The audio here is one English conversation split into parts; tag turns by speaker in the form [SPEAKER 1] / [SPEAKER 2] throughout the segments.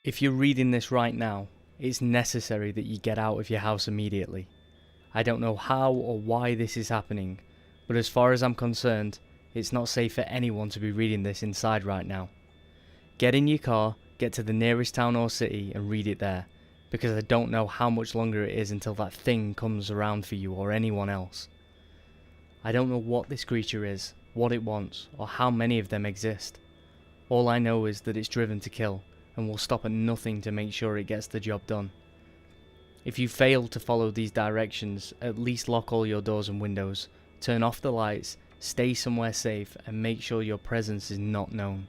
[SPEAKER 1] If you're reading this right now, it's necessary that you get out of your house immediately. I don't know how or why this is happening, but as far as I'm concerned, it's not safe for anyone to be reading this inside right now. Get in your car, get to the nearest town or city and read it there, because I don't know how much longer it is until that thing comes around for you or anyone else. I don't know what this creature is, what it wants, or how many of them exist. All I know is that it's driven to kill, and will stop at nothing to make sure it gets the job done. If you fail to follow these directions, at least lock all your doors and windows, turn off the lights, stay somewhere safe, and make sure your presence is not known.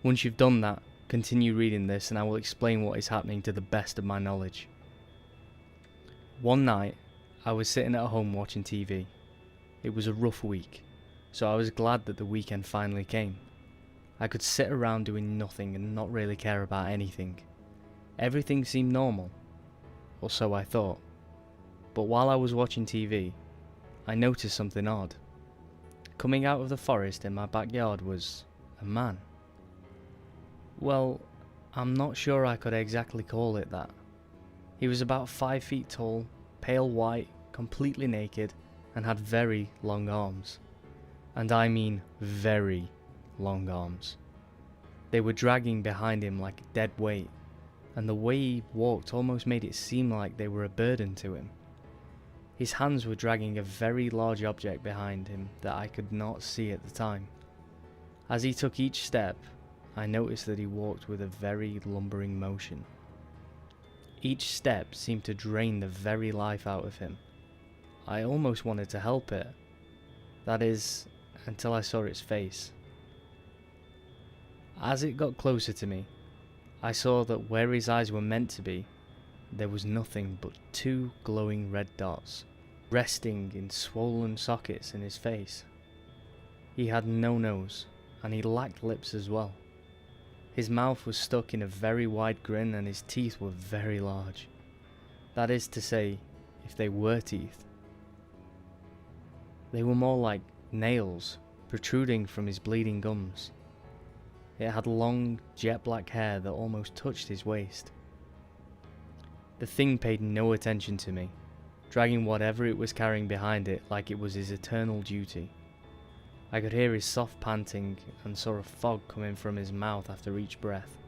[SPEAKER 1] Once you've done that, continue reading this and I will explain what is happening to the best of my knowledge. One night, I was sitting at home watching TV. It was a rough week, so I was glad that the weekend finally came. I could sit around doing nothing and not really care about anything. Everything seemed normal, or so I thought. But while I was watching TV, I noticed something odd. Coming out of the forest in my backyard was a man. Well, I'm not sure I could exactly call it that. He was about 5 feet tall, pale white, completely naked, and had very long arms. And I mean very long arms. They were dragging behind him like a dead weight, and the way he walked almost made it seem like they were a burden to him. His hands were dragging a very large object behind him that I could not see at the time. As he took each step, I noticed that he walked with a very lumbering motion. Each step seemed to drain the very life out of him. I almost wanted to help it. That is, until I saw its face. As it got closer to me, I saw that where his eyes were meant to be, there was nothing but 2 glowing red dots, resting in swollen sockets in his face. He had no nose, and he lacked lips as well. His mouth was stuck in a very wide grin and his teeth were very large. That is to say, if they were teeth. They were more like nails, protruding from his bleeding gums. It had long, jet black hair that almost touched his waist. The thing paid no attention to me, dragging whatever it was carrying behind it like it was his eternal duty. I could hear his soft panting and saw a fog coming from his mouth after each breath,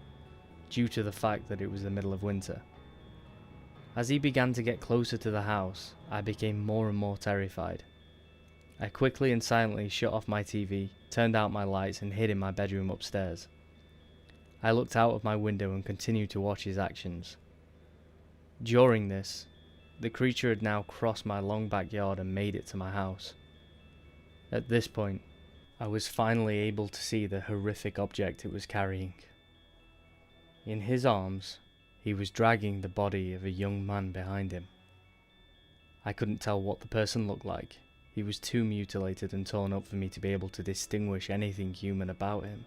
[SPEAKER 1] due to the fact that it was the middle of winter. As he began to get closer to the house, I became more and more terrified. I quickly and silently shut off my TV, turned out my lights and hid in my bedroom upstairs. I looked out of my window and continued to watch his actions. During this, the creature had now crossed my long backyard and made it to my house. At this point, I was finally able to see the horrific object it was carrying. In his arms, he was dragging the body of a young man behind him. I couldn't tell what the person looked like. He was too mutilated and torn up for me to be able to distinguish anything human about him.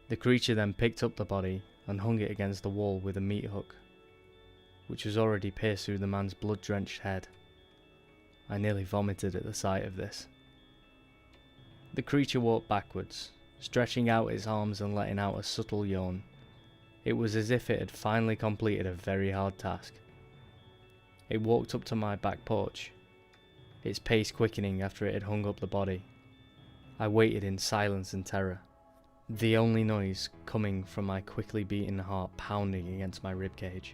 [SPEAKER 1] The creature then picked up the body and hung it against the wall with a meat hook, which was already pierced through the man's blood-drenched head. I nearly vomited at the sight of this. The creature walked backwards, stretching out its arms and letting out a subtle yawn. It was as if it had finally completed a very hard task. It walked up to my back porch, its pace quickening after it had hung up the body. I waited in silence and terror, the only noise coming from my quickly beating heart pounding against my ribcage.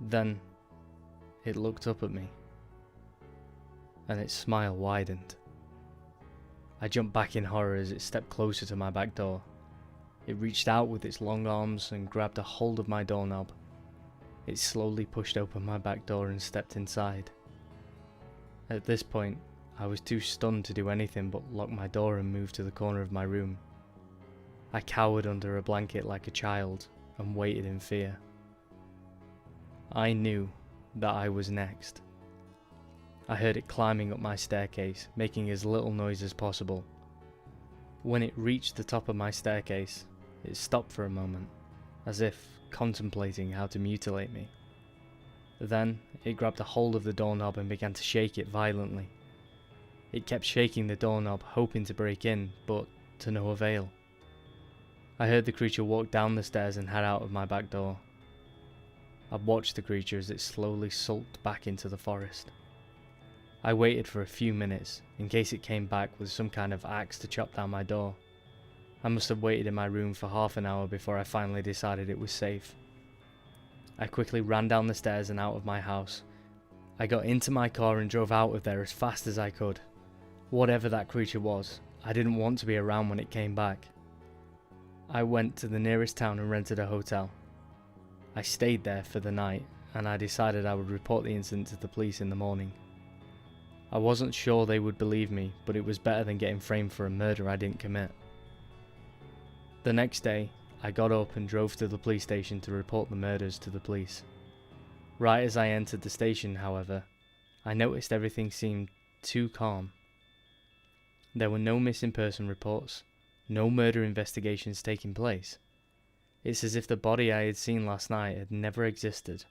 [SPEAKER 1] Then, it looked up at me, and its smile widened. I jumped back in horror as it stepped closer to my back door. It reached out with its long arms and grabbed a hold of my doorknob. It slowly pushed open my back door and stepped inside. At this point, I was too stunned to do anything but lock my door and move to the corner of my room. I cowered under a blanket like a child and waited in fear. I knew that I was next. I heard it climbing up my staircase, making as little noise as possible. When it reached the top of my staircase, it stopped for a moment, as if contemplating how to mutilate me. Then, it grabbed a hold of the doorknob and began to shake it violently. It kept shaking the doorknob, hoping to break in, but to no avail. I heard the creature walk down the stairs and head out of my back door. I watched the creature as it slowly sulked back into the forest. I waited for a few minutes, in case it came back with some kind of axe to chop down my door. I must have waited in my room for half an hour before I finally decided it was safe. I quickly ran down the stairs and out of my house. I got into my car and drove out of there as fast as I could. Whatever that creature was, I didn't want to be around when it came back. I went to the nearest town and rented a hotel. I stayed there for the night, and I decided I would report the incident to the police in the morning. I wasn't sure they would believe me, but it was better than getting framed for a murder I didn't commit. The next day, I got up and drove to the police station to report the murders to the police. Right as I entered the station, however, I noticed everything seemed too calm. There were no missing person reports, no murder investigations taking place. It's as if the body I had seen last night had never existed.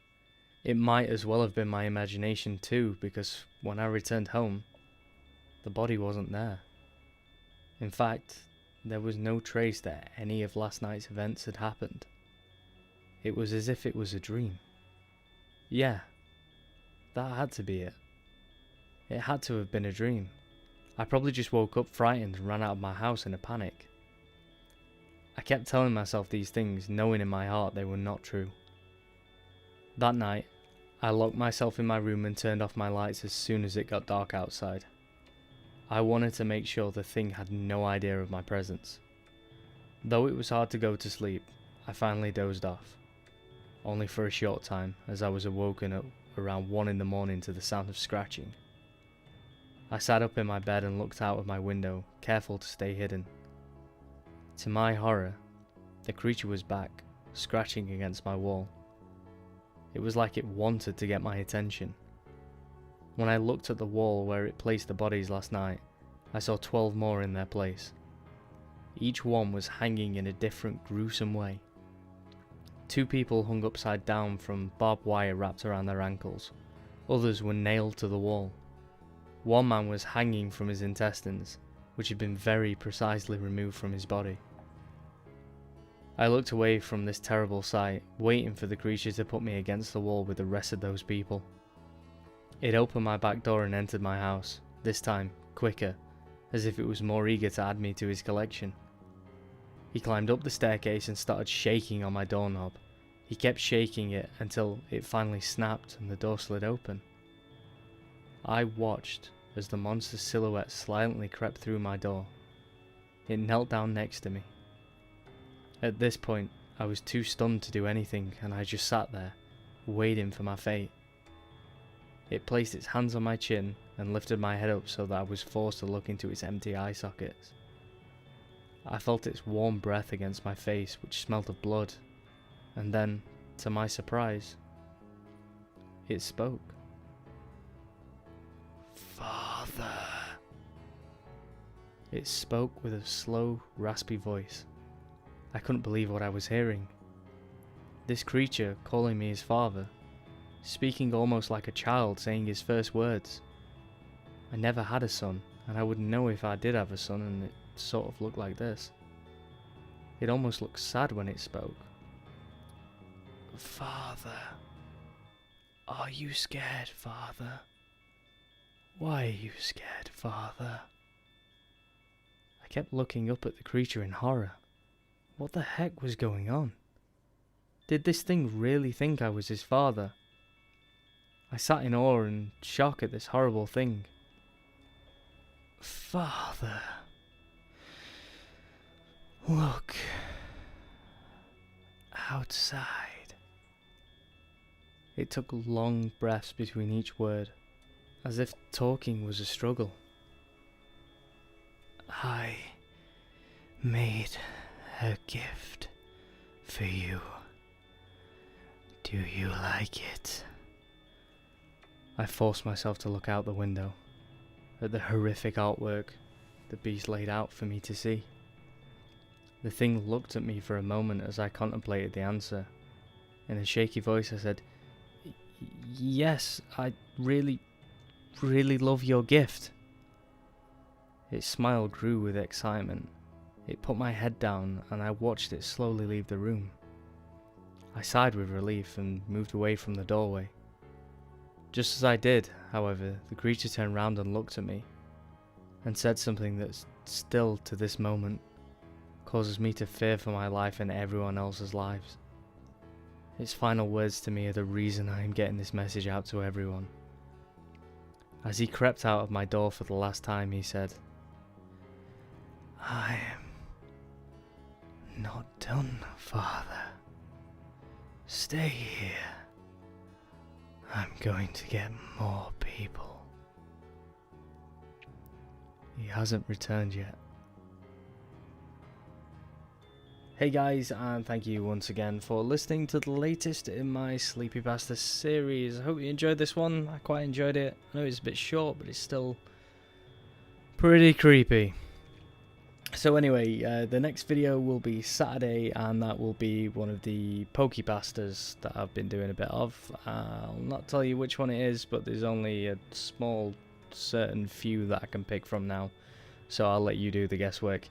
[SPEAKER 1] It might as well have been my imagination too, because when I returned home, the body wasn't there. In fact, there was no trace that any of last night's events had happened. It was as if it was a dream. Yeah, that had to be it. It had to have been a dream. I probably just woke up frightened and ran out of my house in a panic. I kept telling myself these things, knowing in my heart they were not true. That night, I locked myself in my room and turned off my lights as soon as it got dark outside. I wanted to make sure the thing had no idea of my presence. Though it was hard to go to sleep, I finally dozed off. Only for a short time, as I was awoken at around 1 in the morning to the sound of scratching. I sat up in my bed and looked out of my window, careful to stay hidden. To my horror, the creature was back, scratching against my wall. It was like it wanted to get my attention. When I looked at the wall where it placed the bodies last night, I saw 12 more in their place. Each one was hanging in a different gruesome way. 2 people hung upside down from barbed wire wrapped around their ankles. Others were nailed to the wall. One man was hanging from his intestines, which had been very precisely removed from his body. I looked away from this terrible sight, waiting for the creature to put me against the wall with the rest of those people. It opened my back door and entered my house, this time quicker, as if it was more eager to add me to his collection. He climbed up the staircase and started shaking on my doorknob. He kept shaking it until it finally snapped and the door slid open. I watched as the monster's silhouette silently crept through my door. It knelt down next to me. At this point, I was too stunned to do anything, and I just sat there, waiting for my fate. It placed its hands on my chin and lifted my head up so that I was forced to look into its empty eye sockets. I felt its warm breath against my face, which smelt of blood, and then, to my surprise, it spoke. Father. It spoke with a slow, raspy voice. I couldn't believe what I was hearing. This creature calling me his father, speaking almost like a child saying his first words. I never had a son, and I wouldn't know if I did have a son, and it sort of looked like this. It almost looked sad when it spoke. Father. Are you scared, Father? Why are you scared, Father? I kept looking up at the creature in horror. What the heck was going on? Did this thing really think I was his father? I sat in awe and shock at this horrible thing. Father. Look. Outside. It took long breaths between each word, as if talking was a struggle. I made a gift for you. Do you like it? I forced myself to look out the window, at the horrific artwork the beast laid out for me to see. The thing looked at me for a moment as I contemplated the answer. In a shaky voice I said, Yes, I really love your gift. Its smile grew with excitement. It put my head down and I watched it slowly leave the room. I sighed with relief and moved away from the doorway. Just as I did, however, the creature turned round and looked at me and said something that still to this moment causes me to fear for my life and everyone else's lives. Its final words to me are the reason I am getting this message out to everyone. As he crept out of my door for the last time, he said, "I am not done, Father. Stay here. I'm going to get more people." He hasn't returned yet. Hey guys, and thank you once again for listening to the latest in my CreepyPasta series. I hope you enjoyed this one. I quite enjoyed it. I know it's a bit short, but it's still pretty creepy. So anyway, the next video will be Saturday, and that will be one of the Creepypastas that I've been doing a bit of. I'll not tell you which one it is, but there's only a small certain few that I can pick from now, so I'll let you do the guesswork.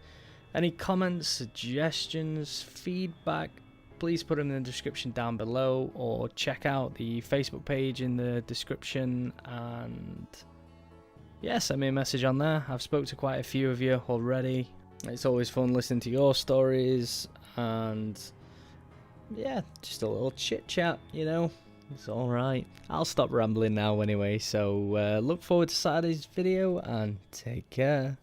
[SPEAKER 1] Any comments, suggestions, feedback, please put them in the description down below, or check out the Facebook page in the description, and yeah, send me a message on there. I've spoke to quite a few of you already. It's always fun listening to your stories, and yeah, just a little chit chat, you know. It's alright. I'll stop rambling now anyway, so look forward to Saturday's video and take care.